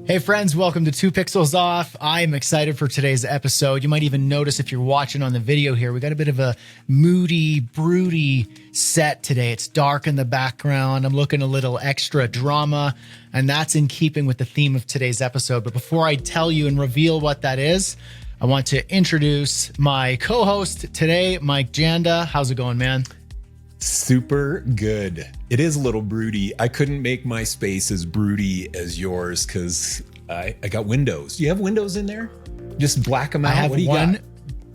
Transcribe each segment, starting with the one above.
Hey friends, welcome to 2 Pixels Off. I'm excited for today's episode. You might even notice if you're watching on the video here, we got a bit of a moody, broody set today. It's dark in the background. I'm looking a little extra drama, and that's in keeping with the theme of today's episode. But before I tell you and reveal what that is, I want to introduce my co-host today, Mike Janda. How's it going, man? Super good. It is a little broody. I couldn't make my space as broody as yours because I got windows. Do you have windows in there? Just black them out? I have what do you one. got?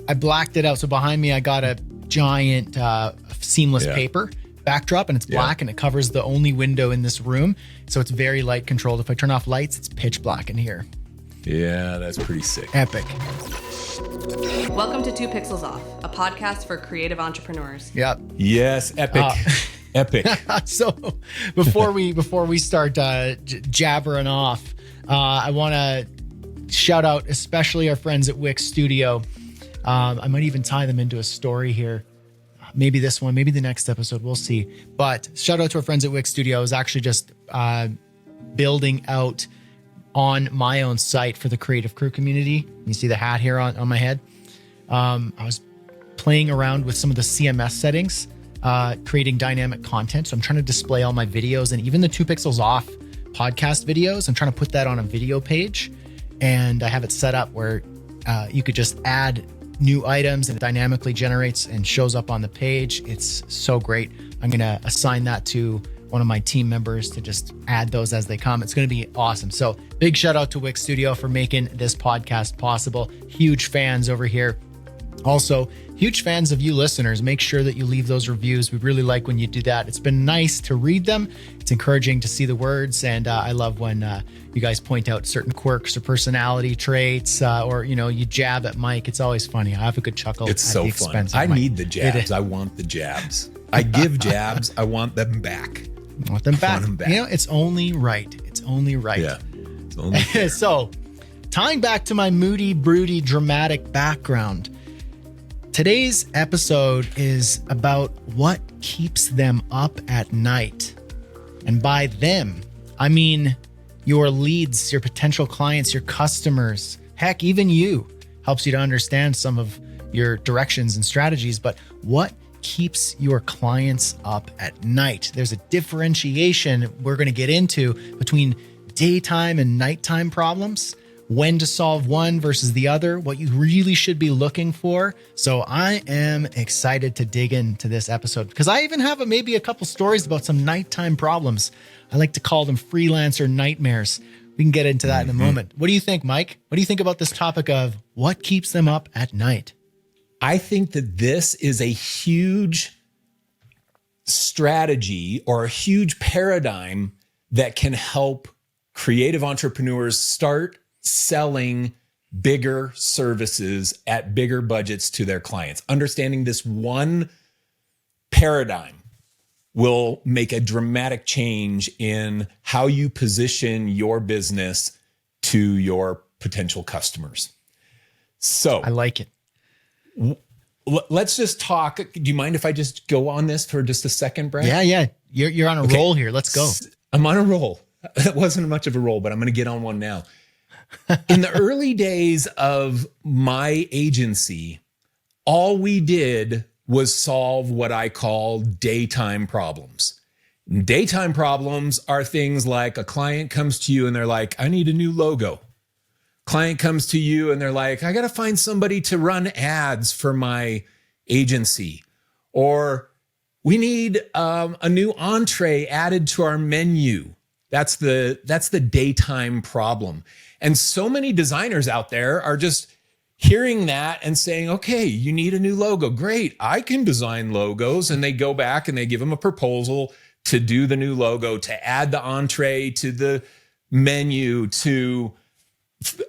I blacked it out. So behind me, I got a giant seamless paper backdrop, and it's black and it covers the only window in this room. So it's very light controlled. If I turn off lights, it's pitch black in here. Yeah, that's pretty sick. Epic. Welcome to 2 Pixels Off, a podcast for creative entrepreneurs. Yep. Yes, epic. Epic. So before we start jabbering off, I want to shout out especially our friends at Wix Studio. I might even tie them into a story here. Maybe this one, maybe the next episode, we'll see. But shout out to our friends at Wix Studio. I was actually just building out on my own site for the Creative Crew community. You see the hat here on my head. I was playing around with some of the CMS settings, creating dynamic content. So I'm trying to display all my videos and even the 2 Pixels Off podcast videos. I'm trying to put that on a video page, and I have it set up where you could just add new items and it dynamically generates and shows up on the page. It's so great. I'm going to assign that to one of my team members to just add those as they come. It's going to be awesome. So big shout out to Wix Studio for making this podcast possible. Huge fans over here. Also, huge fans of you listeners. Make sure that you leave those reviews. We really like when you do that. It's been nice to read them. It's encouraging to see the words. And I love when you guys point out certain quirks or personality traits or, you jab at Mike. It's always funny. I have a good chuckle. It's so fun. I need the jabs. I want the jabs. I give jabs. I want them back. I want them back. It's only right. It's only right. Yeah. It's only fair. So, tying back to my moody, broody, dramatic background, today's episode is about what keeps them up at night. And by them, I mean your leads, your potential clients, your customers, heck, even you. Helps you to understand some of your directions and strategies, but what keeps your clients up at night? There's a differentiation we're going to get into between daytime and nighttime problems, when to solve one versus the other, what you really should be looking for. So I am excited to dig into this episode because I even have maybe a couple stories about some nighttime problems. I like to call them freelancer nightmares. We can get into that in a moment. What do you think, Mike? What do you think about this topic of what keeps them up at night? I think that this is a huge strategy or a huge paradigm that can help creative entrepreneurs start selling bigger services at bigger budgets to their clients. Understanding this one paradigm will make a dramatic change in how you position your business to your potential customers. So I like it. Let's just talk. Do you mind if I just go on this for just a second, Brad? Yeah. You're on a roll here. Let's go. I'm on a roll. It wasn't much of a roll, but I'm going to get on one now. In the early days of my agency, all we did was solve what I call daytime problems. Daytime problems are things like a client comes to you and they're like, I need a new logo. Client comes to you and they're like, I got to find somebody to run ads for my agency. Or we need a new entree added to our menu. That's the daytime problem. And so many designers out there are just hearing that and saying, okay, you need a new logo. Great, I can design logos. And they go back and they give them a proposal to do the new logo, to add the entree to the menu, to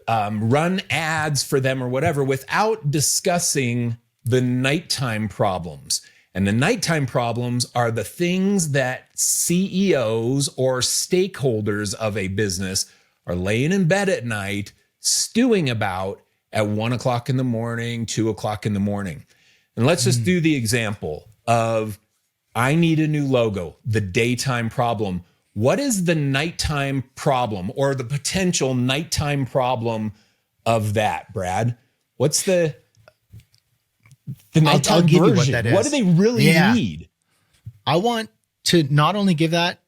run ads for them or whatever, without discussing the nighttime problems. And the nighttime problems are the things that CEOs or stakeholders of a business are laying in bed at night, stewing about at 1 o'clock in the morning, 2 o'clock in the morning. And let's just do the example of I need a new logo, the daytime problem. What is the nighttime problem or the potential nighttime problem of that, Brad? What's the nighttime I'll give version? you what that is. What do they really need? I want to not only give that,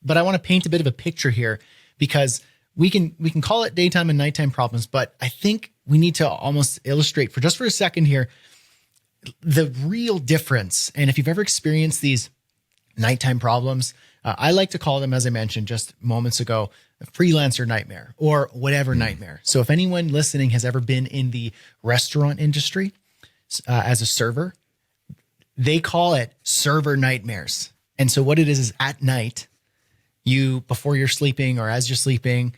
but I want to paint a bit of a picture here, because we can call it daytime and nighttime problems, but I think we need to almost illustrate for a second here the real difference. And if you've ever experienced these nighttime problems, I like to call them, as I mentioned just moments ago, a freelancer nightmare or whatever nightmare. So if anyone listening has ever been in the restaurant industry as a server, they call it server nightmares. And so what it is at night, before you're sleeping or as you're sleeping,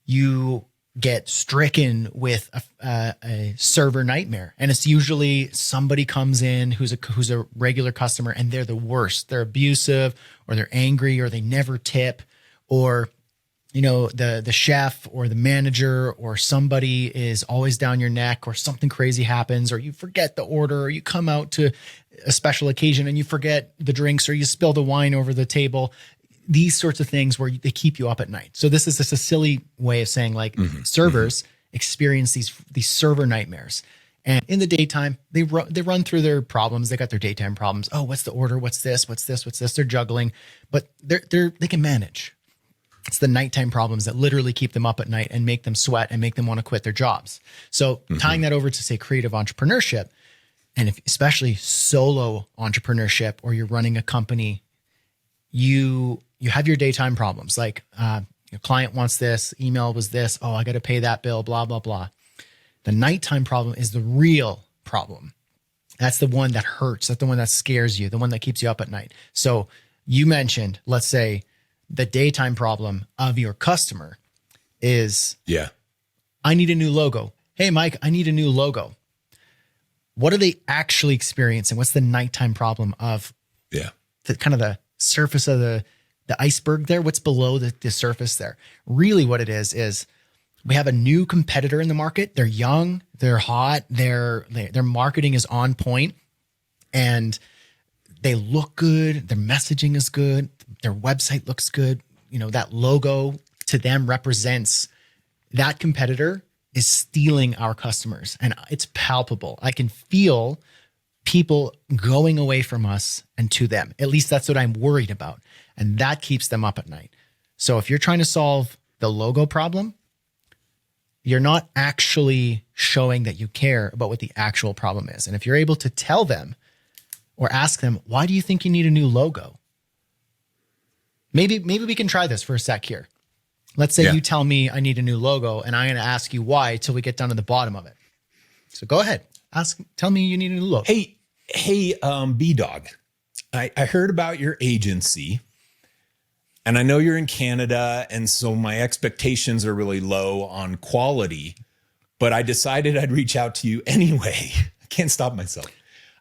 you get stricken with a server nightmare. And it's usually somebody comes in who's a regular customer and they're the worst. They're abusive, or they're angry, or they never tip, or the chef or the manager or somebody is always down your neck, or something crazy happens, or you forget the order, or you come out to a special occasion and you forget the drinks, or you spill the wine over the table. These sorts of things where they keep you up at night. So this is just a silly way of saying, like, servers experience these server nightmares. And in the daytime, they run through their problems. They got their daytime problems. Oh, what's the order? What's this? What's this? What's this? They're juggling, but they can manage. It's the nighttime problems that literally keep them up at night and make them sweat and make them want to quit their jobs. So tying that over to, say, creative entrepreneurship, and especially solo entrepreneurship, or you're running a company, you have your daytime problems. Like your client wants this, email was this, oh, I got to pay that bill, blah, blah, blah. The nighttime problem is the real problem. That's the one that hurts. That's the one that scares you, the one that keeps you up at night. So you mentioned, let's say, the daytime problem of your customer is, I need a new logo. Hey, Mike, I need a new logo. What are they actually experiencing? What's the nighttime problem of the kind of the surface of the iceberg there? What's below the surface there? Really what it is we have a new competitor in the market. They're young, they're hot, their marketing is on point, and they look good. Their messaging is good. Their website looks good. That logo to them represents that competitor is stealing our customers, and it's palpable. I can feel people going away from us and to them. At least that's what I'm worried about. And that keeps them up at night. So if you're trying to solve the logo problem, you're not actually showing that you care about what the actual problem is. And if you're able to tell them or ask them, why do you think you need a new logo? Maybe we can try this for a sec here. Let's say you tell me I need a new logo, and I'm going to ask you why till we get down to the bottom of it. So go ahead. Tell me you need a new logo. Hey, B-Dog, I heard about your agency, and I know you're in Canada, and so my expectations are really low on quality, but I decided I'd reach out to you anyway. I can't stop myself.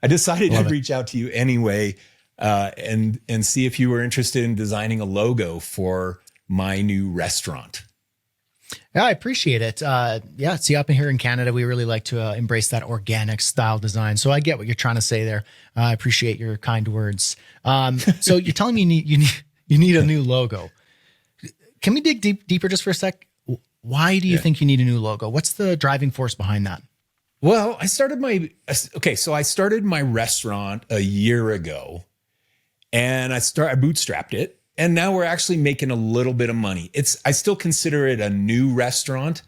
I decided I'd reach out to you anyway, and see if you were interested in designing a logo for my new restaurant. Yeah, I appreciate it. See, up in here in Canada, we really like to embrace that organic style design. So I get what you're trying to say there. I appreciate your kind words. So you're telling me you need a new logo. Can we dig deeper just for a sec? Why do you think you need a new logo? What's the driving force behind that? Well, I started my restaurant a year ago, and I bootstrapped it. And now we're actually making a little bit of money. I still consider it a new restaurant,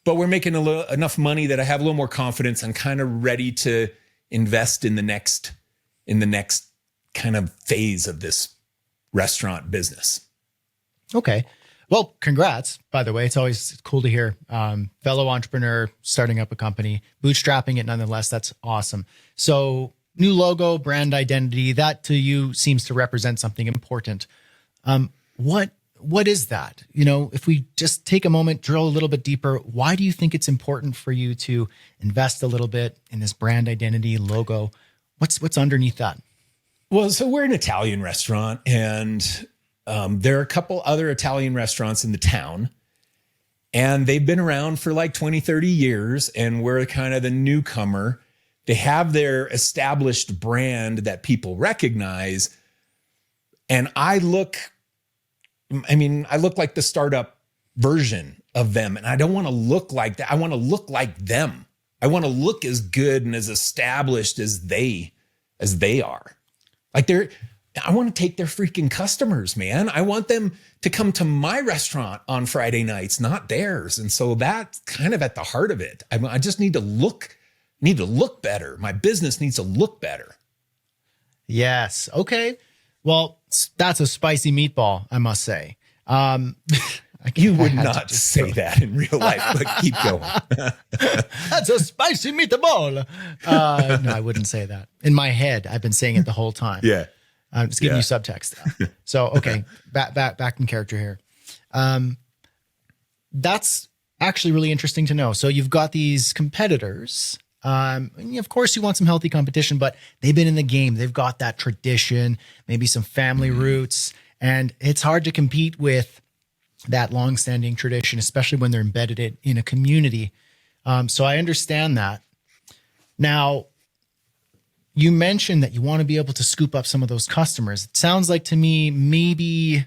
but we're making enough money that I have a little more confidence. I'm kind of ready to invest in the next kind of phase of this restaurant business. Okay. Well, congrats, by the way. It's always cool to hear fellow entrepreneur starting up a company, bootstrapping it nonetheless. That's awesome. So new logo, brand identity, that to you seems to represent something important. What is that? If we just take a moment, drill a little bit deeper, why do you think it's important for you to invest a little bit in this brand identity logo? What's underneath that? Well, so we're an Italian restaurant, and there are a couple other Italian restaurants in the town, and they've been around for like 20, 30 years, and we're kind of the newcomer. They have their established brand that people recognize, and I look I mean, I look like the startup version of them, and I don't want to look like that. I want to look like them. I want to look as good and as established as they are. Like I want to take their freaking customers, man. I want them to come to my restaurant on Friday nights, not theirs. And so that's kind of at the heart of it. I just need to look better. My business needs to look better. Yes. Okay. Well, that's a spicy meatball, I must say. You would not say that in real life, but keep going. That's a spicy meatball. No, I wouldn't say that. In my head, I've been saying it the whole time. Yeah. I'm just giving you subtext. So, okay, back in character here. That's actually really interesting to know. So you've got these competitors. And of course, you want some healthy competition, but they've been in the game. They've got that tradition, maybe some family roots, and it's hard to compete with that long-standing tradition, especially when they're embedded in a community. So I understand that. Now, you mentioned that you want to be able to scoop up some of those customers. It sounds like to me, maybe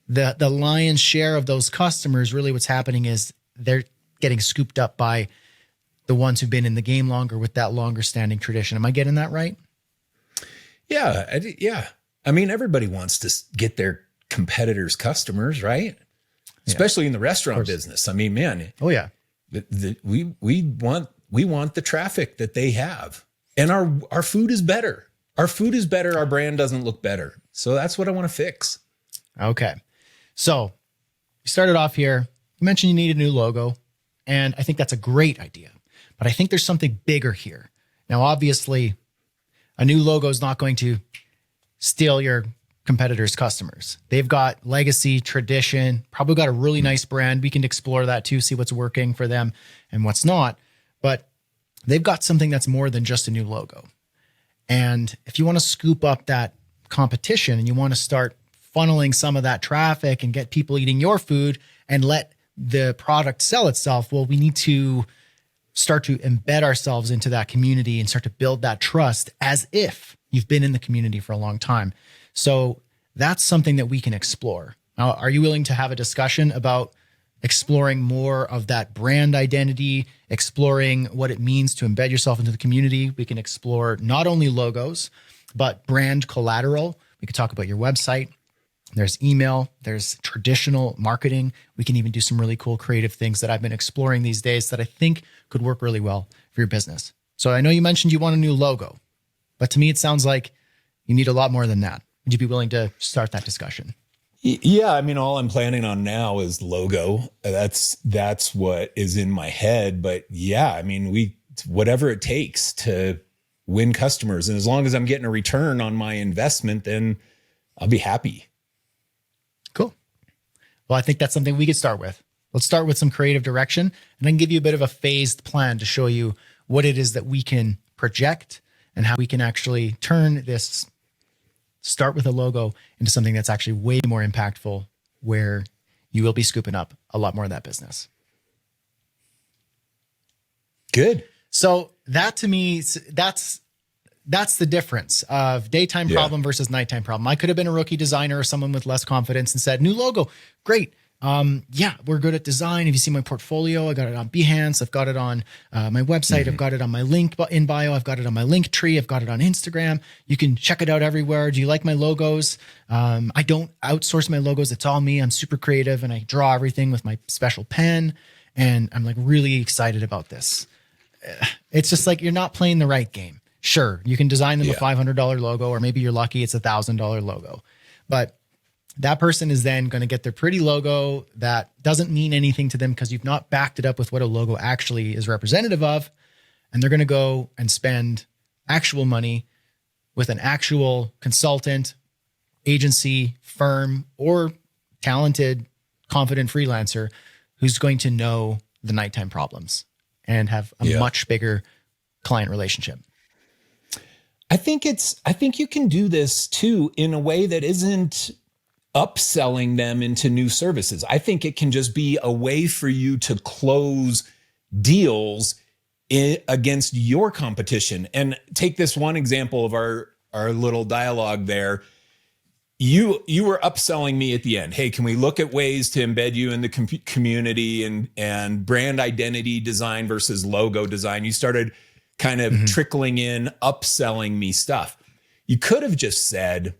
the lion's share of those customers, really what's happening is they're getting scooped up by the ones who've been in the game longer with that longer standing tradition. Am I getting that right? Yeah. Yeah. I mean, everybody wants to get their competitors' customers, right? Especially in the restaurant business. I mean, man. Oh yeah. We want the traffic that they have. And our food is better. Our food is better. Our brand doesn't look better. So that's what I want to fix. Okay. So you started off here. You mentioned you need a new logo. And I think that's a great idea. But I think there's something bigger here. Now, obviously, a new logo is not going to steal your competitors' customers. They've got legacy, tradition, probably got a really nice brand. We can explore that too, see what's working for them and what's not. But they've got something that's more than just a new logo. And if you want to scoop up that competition and you want to start funneling some of that traffic and get people eating your food and let the product sell itself, well, we need to start to embed ourselves into that community and start to build that trust as if you've been in the community for a long time. So that's something that we can explore. Now, are you willing to have a discussion about exploring more of that brand identity, exploring what it means to embed yourself into the community? We can explore not only logos, but brand collateral. We could talk about your website. There's email, there's traditional marketing. We can even do some really cool creative things that I've been exploring these days that I think could work really well for your business. So I know you mentioned you want a new logo, but to me, it sounds like you need a lot more than that. Would you be willing to start that discussion? Yeah. I mean, all I'm planning on now is logo. That's what is in my head. But yeah, I mean, whatever it takes to win customers. And as long as I'm getting a return on my investment, then I'll be happy. Cool. Well, I think that's something we could start with. Let's start with some creative direction and then give you a bit of a phased plan to show you what it is that we can project and how we can actually turn this start with a logo into something that's actually way more impactful, where you will be scooping up a lot more of that business. Good. So that to me, that's the difference of daytime problem versus nighttime problem. I could have been a rookie designer or someone with less confidence and said, new logo, great. Yeah, we're good at design. If you see my portfolio, I got it on Behance. I've got it on my website. I've got it on my link in bio. I've got it on my link tree. I've got it on Instagram. You can check it out everywhere. Do you like my logos? I don't outsource my logos. It's all me. I'm super creative and I draw everything with my special pen. And I'm like really excited about this. It's just like, you're not playing the right game. Sure, you can design them a $500 logo, or maybe you're lucky it's $1,000 logo. But that person is then going to get their pretty logo that doesn't mean anything to them because you've not backed it up with what a logo actually is representative of. And they're going to go and spend actual money with an actual consultant, agency, firm, or talented, confident freelancer who's going to know the nighttime problems and have a much bigger client relationship. I think you can do this too in a way that isn't upselling them into new services. I think it can just be a way for you to close deals against your competition. And take this one example of our little dialogue there. you were upselling me at the end. Hey, can we look at ways to embed you in the community and brand identity design versus logo design? You started kind of trickling in, upselling me stuff. You could have just said,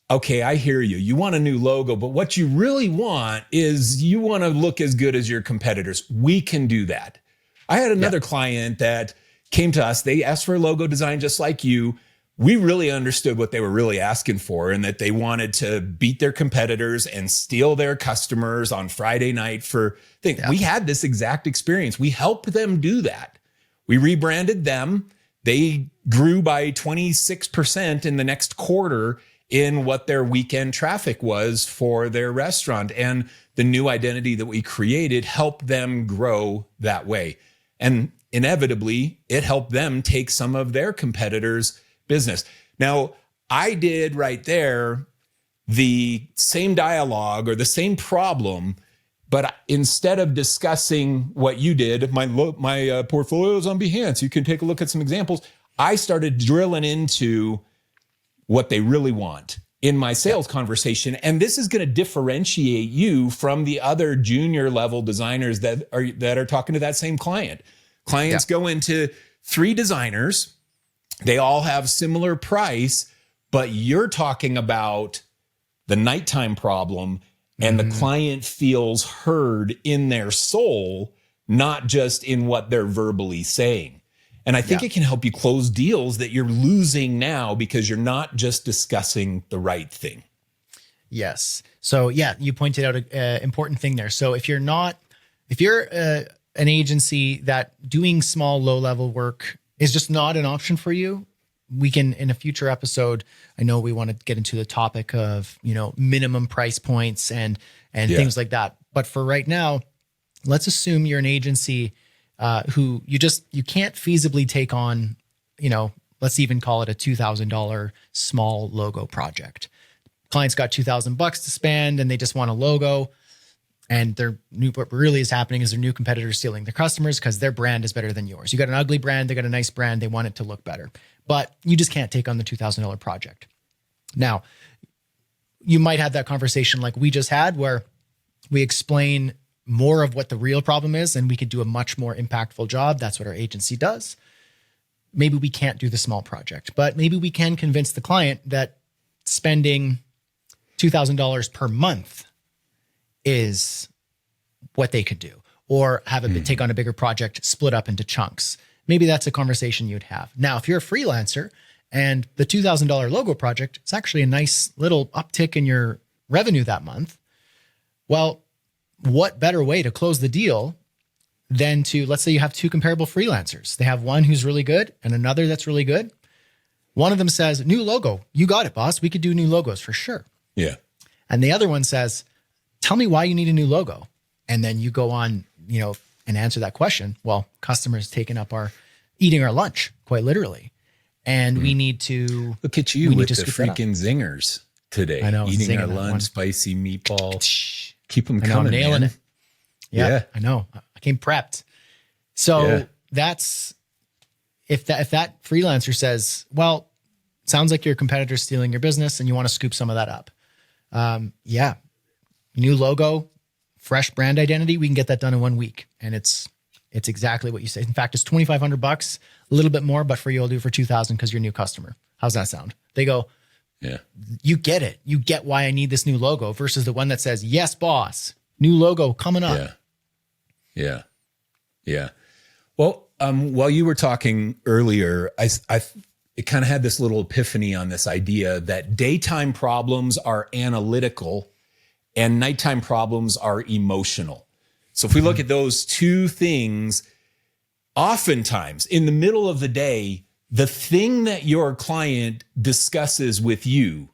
okay, I hear you. You want a new logo, but what you really want is you want to look as good as your competitors. We can do that. I had another client that came to us. They asked for a logo design just like you. We really understood what they were really asking for, and that they wanted to beat their competitors and steal their customers on Friday night for things. We had this exact experience. We helped them do that. We rebranded them. They grew by 26% in the next quarter in what their weekend traffic was for their restaurant. And the new identity that we created helped them grow that way. And inevitably, it helped them take some of their competitors' business. Now, I did right there the same dialogue or the same problem, but instead of discussing what you did, my portfolio is on Behance. You can take a look at some examples. I started drilling into what they really want in my sales conversation. And this is going to differentiate you from the other junior level designers that are talking to that same client. Clients go into 3 designers. They all have similar price, but you're talking about the nighttime problem, and the client feels heard in their soul, not just in what they're verbally saying. And I think it can help you close deals that you're losing now because you're not just discussing the right thing. Yes. So you pointed out an important thing there. So if you're an agency that doing small, low level work is just not an option for you, we can, in a future episode, I know we want to get into the topic of, minimum price points and things like that. But for right now, let's assume you're an agency who you can't feasibly take on, let's even call it a $2,000 small logo project. Client's got $2,000 to spend and they just want a logo. And what really is happening is their new competitors stealing their customers because their brand is better than yours. You got an ugly brand, they got a nice brand, they want it to look better. But you just can't take on the $2,000 project. Now, you might have that conversation like we just had where we explain more of what the real problem is and we could do a much more impactful job. That's what our agency does. Maybe we can't do the small project, but maybe we can convince the client that spending $2,000 per month is what they could do, or have take on a bigger project split up into chunks. Maybe that's a conversation you'd have. Now, if you're a freelancer and the $2,000 logo project is actually a nice little uptick in your revenue that month, well, what better way to close the deal than to, let's say you have 2 comparable freelancers. They have one who's really good and another that's really good. One of them says, new logo. You got it, boss. We could do new logos for sure. Yeah. And the other one says, tell me why you need a new logo. And then you go on, and answer that question. Well, customers eating our lunch, quite literally. And we need to look at you with the freaking zingers today. I know, eating our lunch, spicy meatball. Keep them coming, I'm nailing man. it. Yeah, I know. I came prepped. So that's, if that freelancer says, well, sounds like your competitor's stealing your business and you want to scoop some of that up. New logo, fresh brand identity. We can get that done in 1 week. And it's exactly what you say. In fact, it's $2,500, a little bit more, but for you, I'll do it for $2,000 because you're a new customer. How's that sound? They go, you get it. You get why I need this new logo versus the one that says, yes, boss, new logo coming up. Yeah. Well, while you were talking earlier, it kind of had this little epiphany on this idea that daytime problems are analytical and nighttime problems are emotional. So if we look at those 2 things, oftentimes in the middle of the day, the thing that your client discusses with you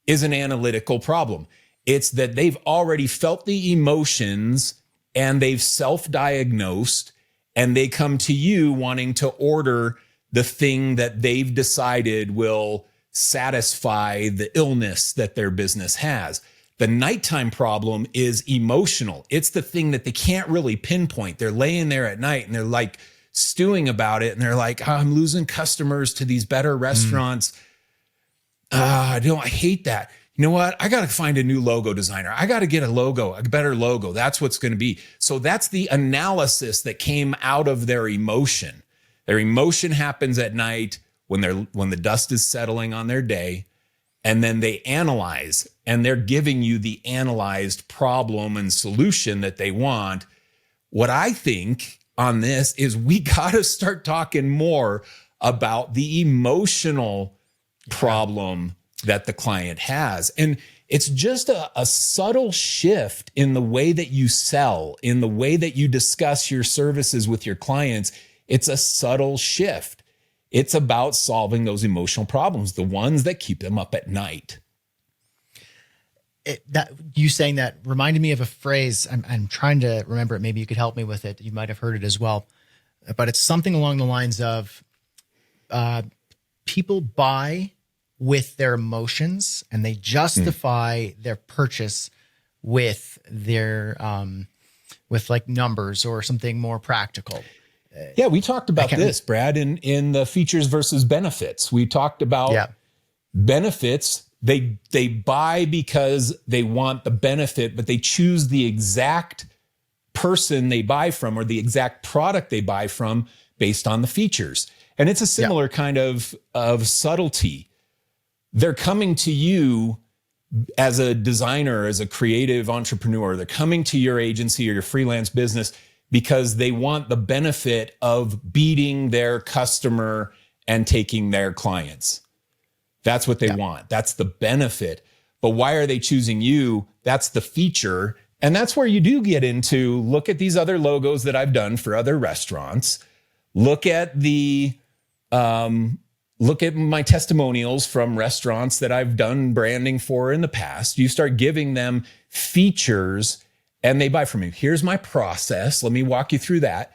is an analytical problem. It's that they've already felt the emotions and they've self-diagnosed and they come to you wanting to order the thing that they've decided will satisfy the illness that their business has. The nighttime problem is emotional. It's the thing that they can't really pinpoint. They're laying there at night and they're like stewing about it. And they're like, I'm losing customers to these better restaurants. I hate that. you know what? I got to find a new logo designer. I got to get a better logo. That's what's going to be. So that's the analysis that came out of their emotion. Their emotion happens at night when the dust is settling on their day, and then they analyze, and they're giving you the analyzed problem and solution that they want. What I think on this is we got to start talking more about the emotional problem that the client has. And it's just a subtle shift in the way that you sell, in the way that you discuss your services with your clients. It's a subtle shift. It's about solving those emotional problems, the ones that keep them up at night. That you saying that reminded me of a phrase. I'm trying to remember it. Maybe you could help me with it. You might have heard it as well, but it's something along the lines of people buy with their emotions and they justify their purchase with their with like numbers or something more practical. Yeah, we talked about this, Brad, in the features versus benefits. We talked about benefits. They buy because they want the benefit, but they choose the exact person they buy from or the exact product they buy from based on the features. And it's a similar kind of subtlety. They're coming to you as a designer, as a creative entrepreneur. They're coming to your agency or your freelance business because they want the benefit of beating their customer and taking their clients. That's what they want. That's the benefit. But why are they choosing you? That's the feature. And that's where you do get into, look at these other logos that I've done for other restaurants. Look at look at my testimonials from restaurants that I've done branding for in the past. You start giving them features and they buy from you. Here's my process. Let me walk you through that.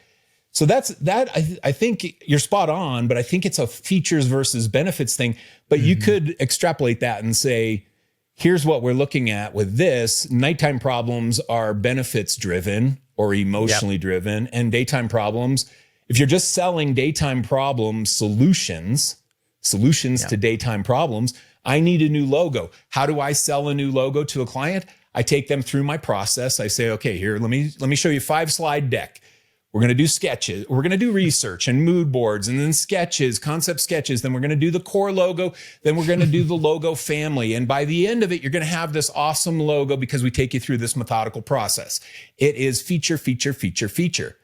So I think you're spot on, but I think it's a features versus benefits thing. But you could extrapolate that and say, here's what we're looking at with this. Nighttime problems are benefits driven or emotionally driven, and daytime problems, if you're just selling daytime problem solutions to daytime problems, I need a new logo. How do I sell a new logo to a client? I take them through my process. I say, okay, here, let me show you 5-slide deck. We're going to do sketches. We're going to do research and mood boards and then sketches, concept sketches. Then we're going to do the core logo. Then we're going to do the logo family. And by the end of it, you're going to have this awesome logo because we take you through this methodical process. It is feature, feature, feature, feature.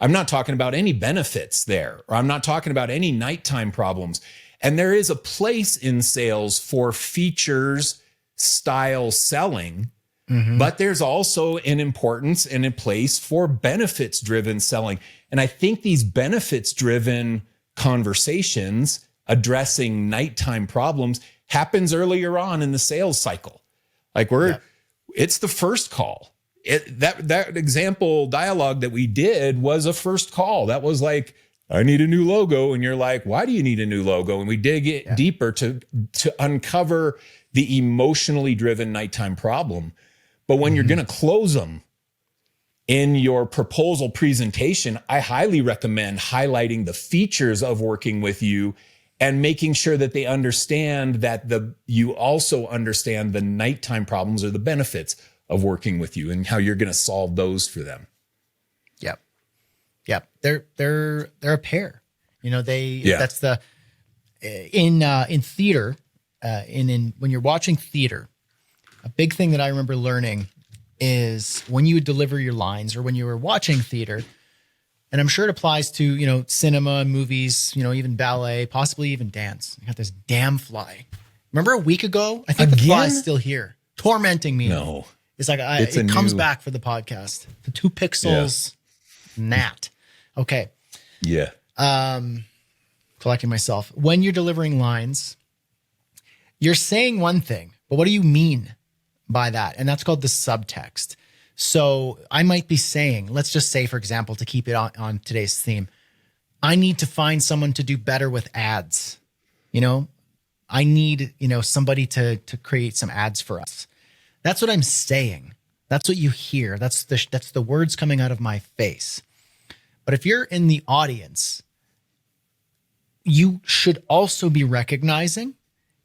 I'm not talking about any benefits there, or I'm not talking about any nighttime problems. And there is a place in sales for features style selling. But there's also an importance and a place for benefits-driven selling. And I think these benefits-driven conversations addressing nighttime problems happens earlier on in the sales cycle. Like it's the first call. That example dialogue that we did was a first call. That was like, I need a new logo. And you're like, why do you need a new logo? And we dig it deeper to uncover the emotionally driven nighttime problem. But when you're going to close them in your proposal presentation, I highly recommend highlighting the features of working with you and making sure that they understand that you also understand the nighttime problems or the benefits of working with you and how you're going to solve those for them. Yep. They're a pair. You know, that's the in theater, when you're watching theater, a big thing that I remember learning is when you would deliver your lines or when you were watching theater, and I'm sure it applies to, you know, cinema, movies, you know, even ballet, possibly even dance. I got this damn fly. Remember a week ago? I think the fly is still here, tormenting me. No. It's like it comes back for the podcast. The 2 pixels gnat. Okay. Yeah. Collecting myself. When you're delivering lines, you're saying one thing, but what do you mean by that? And that's called the subtext. So I might be saying, let's just say, for example, to keep it on today's theme, I need to find someone to do better with ads. You know, I need, somebody to create some ads for us. That's what I'm saying. That's what you hear. That's the words coming out of my face. But if you're in the audience, you should also be recognizing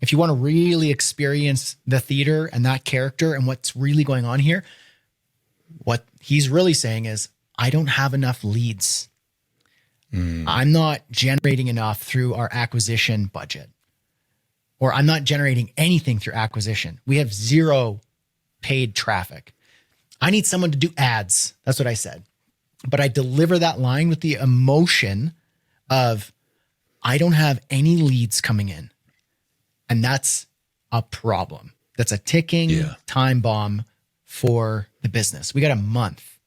if you want to really experience the theater and that character and what's really going on here, what he's really saying is, I don't have enough leads. I'm not generating enough through our acquisition budget, or I'm not generating anything through acquisition. We have zero paid traffic. I need someone to do ads. That's what I said. But I deliver that line with the emotion of, I don't have any leads coming in. And that's a problem. That's a ticking time bomb for the business. We got a month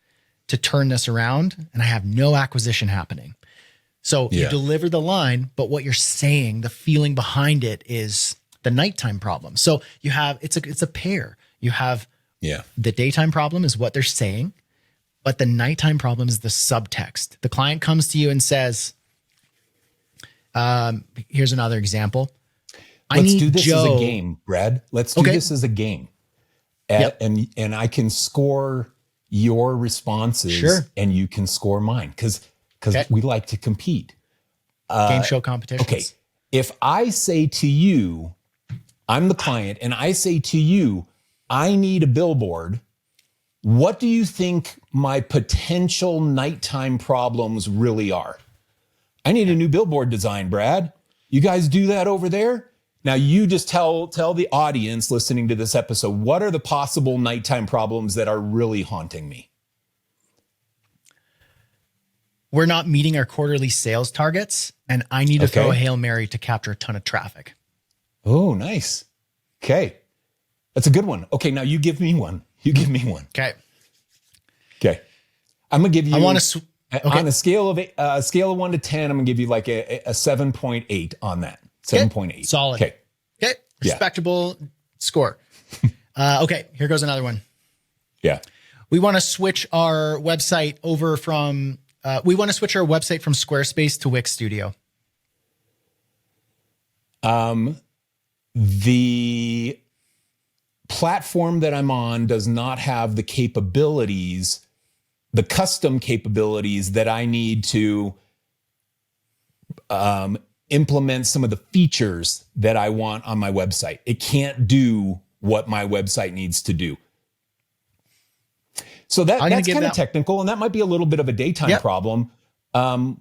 to turn this around, and I have no acquisition happening. So you deliver the line, but what you're saying, the feeling behind it is the nighttime problem. So you have, it's a pair. You have the daytime problem is what they're saying, but the nighttime problem is the subtext. The client comes to you and says, here's another example. Let's do this as a game, Brad. Let's do this as a game. And I can score your responses and you can score mine because we like to compete. Game show competitions. Okay. If I say to you, I'm the client, and I say to you, I need a billboard, what do you think my potential nighttime problems really are? I need a new billboard design, Brad. You guys do that over there? Now you just tell the audience listening to this episode, what are the possible nighttime problems that are really haunting me? We're not meeting our quarterly sales targets, and I need to throw a Hail Mary to capture a ton of traffic. Oh, nice. Okay. That's a good one. Okay, now you give me one. Okay. I'm going to give you, on a scale of 1 to 10, I'm going to give you like a 7.8 on that. 7.8. Solid. Okay. Respectable score. Okay. Here goes another one. Yeah. We want to switch our website over from, from Squarespace to Wix Studio. The platform that I'm on does not have the capabilities, the custom capabilities that I need to implement some of the features that I want on my website. It can't do what my website needs to do. So that's kind of technical, and that might be a little bit of a daytime problem. The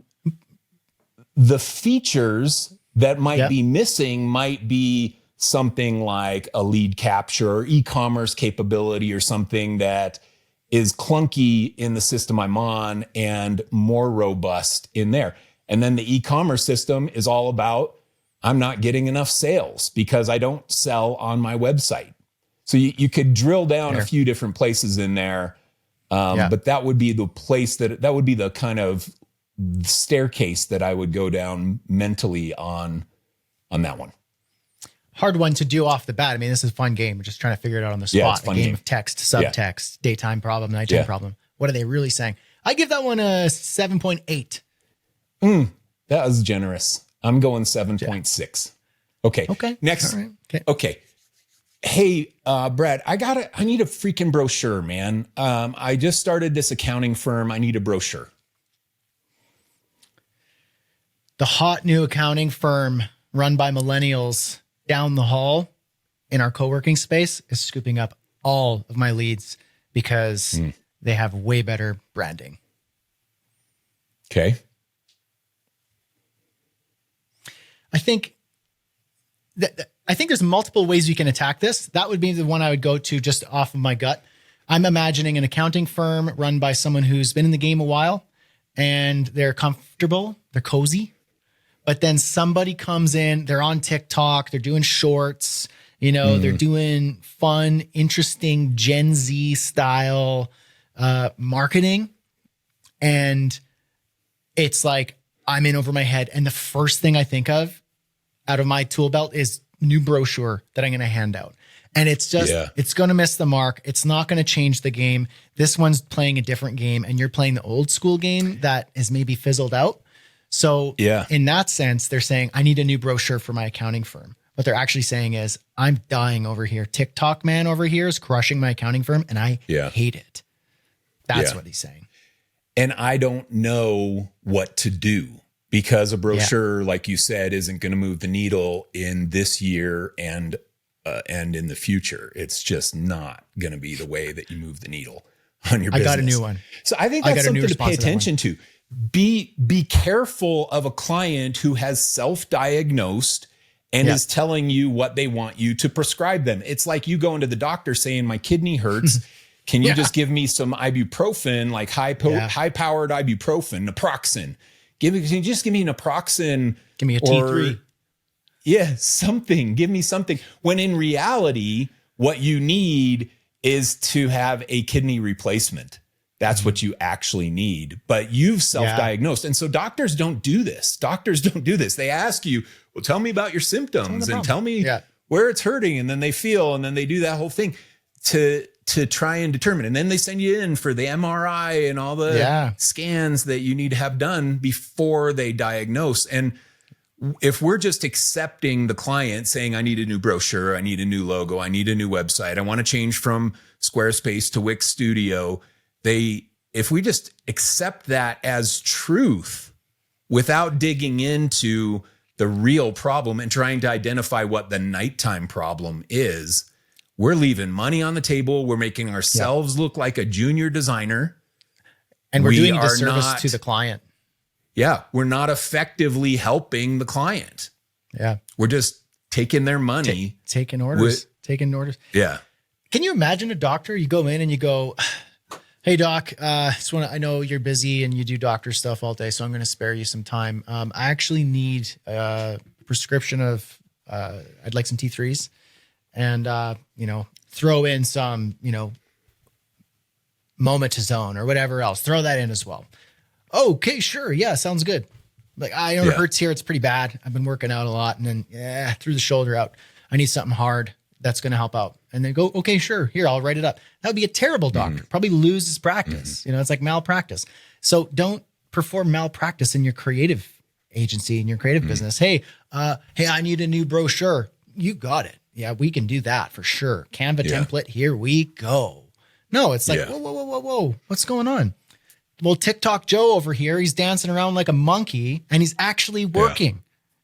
features that might be missing might be something like a lead capture or e-commerce capability or something that is clunky in the system I'm on and more robust in there. And then the e-commerce system is all about, I'm not getting enough sales because I don't sell on my website. So you could drill down a few different places in there. But that would be the place that would be the kind of staircase that I would go down mentally on that one. Hard one to do off the bat. I mean, this is a fun game. We're just trying to figure it out on the spot. Yeah, it's a fun game of text, subtext, daytime problem, nighttime problem. What are they really saying? I give that one a 7.8. That was generous. I'm going 7.6. Okay. Next. Right. Okay. Hey, Brad, I need a freaking brochure, man. I just started this accounting firm. I need a brochure. The hot new accounting firm run by millennials down the hall in our co-working space is scooping up all of my leads because they have way better branding. Okay. I think there's multiple ways you can attack this. That would be the one I would go to just off of my gut. I'm imagining an accounting firm run by someone who's been in the game a while and they're comfortable, they're cozy. But then somebody comes in, they're on TikTok, they're doing shorts, they're doing fun, interesting Gen Z style marketing. And it's like, I'm in over my head. And the first thing I think of out of my tool belt is new brochure that I'm going to hand out. And it's just, it's going to miss the mark. It's not going to change the game. This one's playing a different game and you're playing the old school game that is maybe fizzled out. So in that sense, they're saying, I need a new brochure for my accounting firm. What they're actually saying is, I'm dying over here. TikTok man over here is crushing my accounting firm and I hate it. That's what he's saying. And I don't know what to do. because a brochure, like you said, isn't going to move the needle in this year and in the future. It's just not going to be the way that you move the needle on your business. I got a new one. So I think that's something to pay attention to. Be careful of a client who has self-diagnosed and is telling you what they want you to prescribe them. It's like you going to the doctor saying, my kidney hurts. Can you just give me some ibuprofen, like high-powered ibuprofen, naproxen? Can you just give me naproxen? Give me a T3. Yeah, something. Give me something. When in reality, what you need is to have a kidney replacement. That's what you actually need. But you've self-diagnosed. And so doctors don't do this. They ask you, well, tell me about your symptoms and tell me where it's hurting. And then they feel, and then they do that whole thing to try and determine. And then they send you in for the MRI and all the scans that you need to have done before they diagnose. And if we're just accepting the client saying, I need a new brochure, I need a new logo, I need a new website, I want to change from Squarespace to Wix Studio, if we just accept that as truth without digging into the real problem and trying to identify what the nighttime problem is, we're leaving money on the table. We're making ourselves look like a junior designer. And we're doing a disservice to the client. Yeah, we're not effectively helping the client. Yeah. We're just taking their money. Taking orders. Yeah. Can you imagine a doctor? You go in and you go, hey, doc, I know you're busy and you do doctor stuff all day, so I'm going to spare you some time. I actually need a prescription of, I'd like some T3s and, throw in some, mometazone or whatever else. Throw that in as well. Okay, sure. Yeah, sounds good. Like, I know it hurts here. It's pretty bad. I've been working out a lot and then threw the shoulder out. I need something hard that's going to help out. And then go, okay, sure. Here, I'll write it up. That would be a terrible doctor. Probably lose his practice. It's like malpractice. So don't perform malpractice in your creative agency, in your creative business. Hey, I need a new brochure. You got it. Yeah, we can do that for sure. Canva template. Here we go. No, it's like, whoa. What's going on? Well, TikTok Joe over here, he's dancing around like a monkey and he's actually working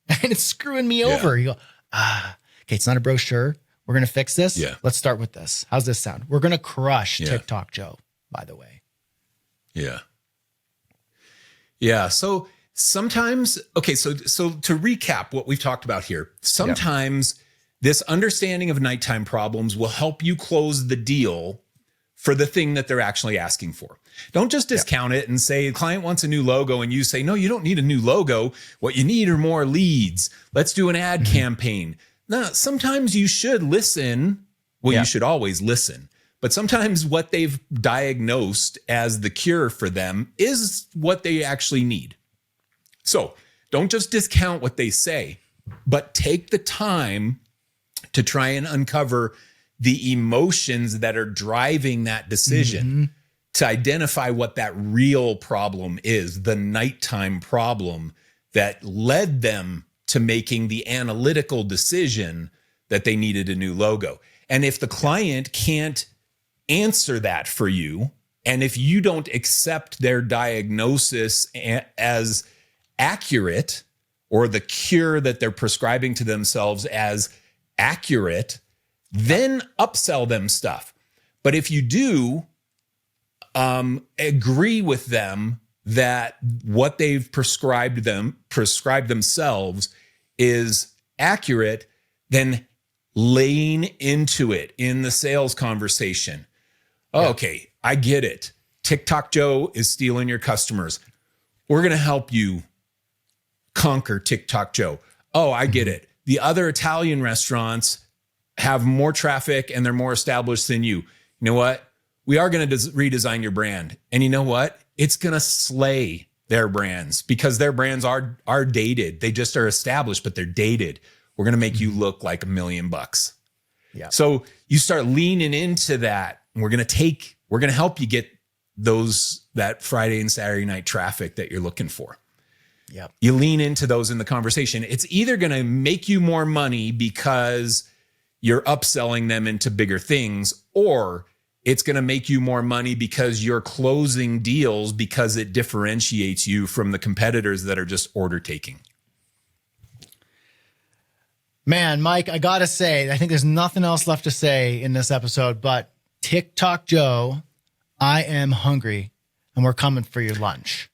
and it's screwing me over. You go, okay, it's not a brochure. We're going to fix this. Yeah. Let's start with this. How's this sound? We're going to crush TikTok Joe, by the way. Yeah. Yeah. So sometimes, okay, so to recap what we've talked about here, sometimes this understanding of nighttime problems will help you close the deal for the thing that they're actually asking for. Don't just discount it and say the client wants a new logo and you say, no, you don't need a new logo. What you need are more leads. Let's do an ad campaign. No, sometimes you should listen. Well, you should always listen. But sometimes what they've diagnosed as the cure for them is what they actually need. So don't just discount what they say, but take the time to try and uncover the emotions that are driving that decision to identify what that real problem is, the nighttime problem that led them to making the analytical decision that they needed a new logo. And if the client can't answer that for you, and if you don't accept their diagnosis as accurate, or the cure that they're prescribing to themselves as accurate, then upsell them stuff. But if you do agree with them that what they've prescribed themselves is accurate, then lean into it in the sales conversation. Okay, I get it. TikTok Joe is stealing your customers. We're going to help you conquer TikTok Joe. Oh, I get it. The other Italian restaurants have more traffic and they're more established than you. You know what? We are going to redesign your brand. And you know what? It's going to slay their brands because their brands are dated. They just are established, but they're dated. We're going to make you look like $1 million. Yeah. So you start leaning into that. And we're going to help you get that Friday and Saturday night traffic that you're looking for. Yeah. You lean into those in the conversation. It's either going to make you more money because you're upselling them into bigger things, or It's going to make you more money because you're closing deals because it differentiates you from the competitors that are just order taking. Man, Mike, I got to say, I think there's nothing else left to say in this episode, but TikTok Joe, I am hungry and we're coming for your lunch.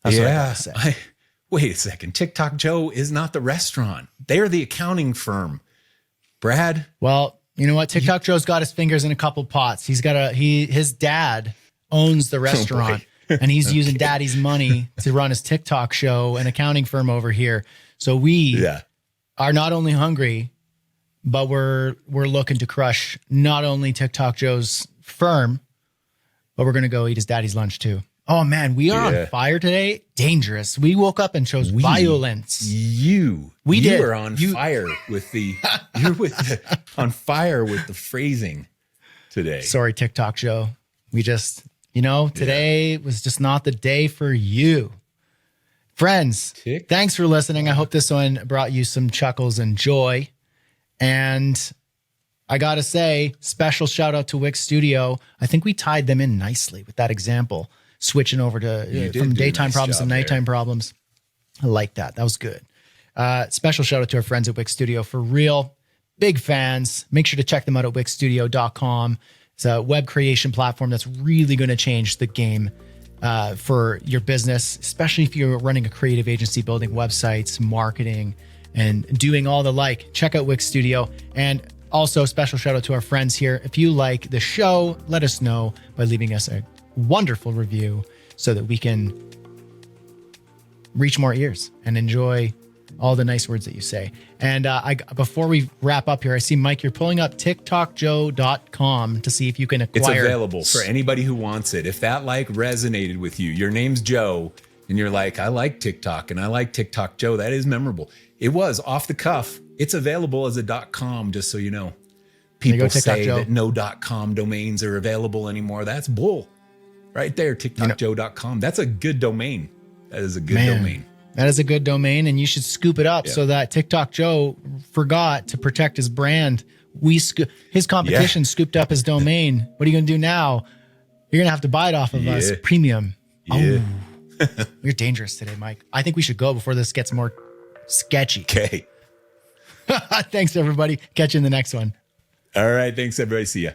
That's what I got to say. Wait a second. TikTok Joe is not the restaurant. They're the accounting firm. Brad? Well, you know what? TikTok Joe's got his fingers in a couple pots. His dad owns the restaurant and he's using daddy's money to run his TikTok show and accounting firm over here. So we are not only hungry, but we're looking to crush not only TikTok Joe's firm, but we're going to go eat his daddy's lunch too. Oh man, we are on fire today. Dangerous. We woke up and chose violence. You were on fire with the on fire with the phrasing today. Sorry, TikTok Joe. We just, today was just not the day for you. Friends, thanks for listening. I hope this one brought you some chuckles and joy. And I got to say, special shout out to Wix Studio. I think we tied them in nicely with that example. Switching over to from daytime problems to nighttime problems. I like that. That was good. Special shout out to our friends at Wix Studio. For real, big fans. Make sure to check them out at wixstudio.com. It's a web creation platform that's really going to change the game for your business, especially if you're running a creative agency, building websites, marketing, and doing all the like. Check out Wix Studio. And also, special shout out to our friends here. If you like the show, let us know by leaving us a wonderful review so that we can reach more ears and enjoy all the nice words that you say. And before we wrap up here, I see, Mike, you're pulling up TikTokJoe.com to see if you can acquire. It's available for anybody who wants it. If that resonated with you, your name's Joe, and you're like, I like TikTok and I like TikTok Joe. That is memorable. It was off the cuff. It's available as a .com, just so you know. People say that no .com domains are available anymore. That's bull. Right there, TikTokJoe.com. That's a good domain. That is a good domain. That is a good domain, and you should scoop it up so that TikTok Joe forgot to protect his brand. His competition scooped up his domain. What are you going to do now? You're going to have to buy it off of us premium. Yeah. Oh, you're dangerous today, Mike. I think we should go before this gets more sketchy. Okay. Thanks, everybody. Catch you in the next one. All right. Thanks, everybody. See ya.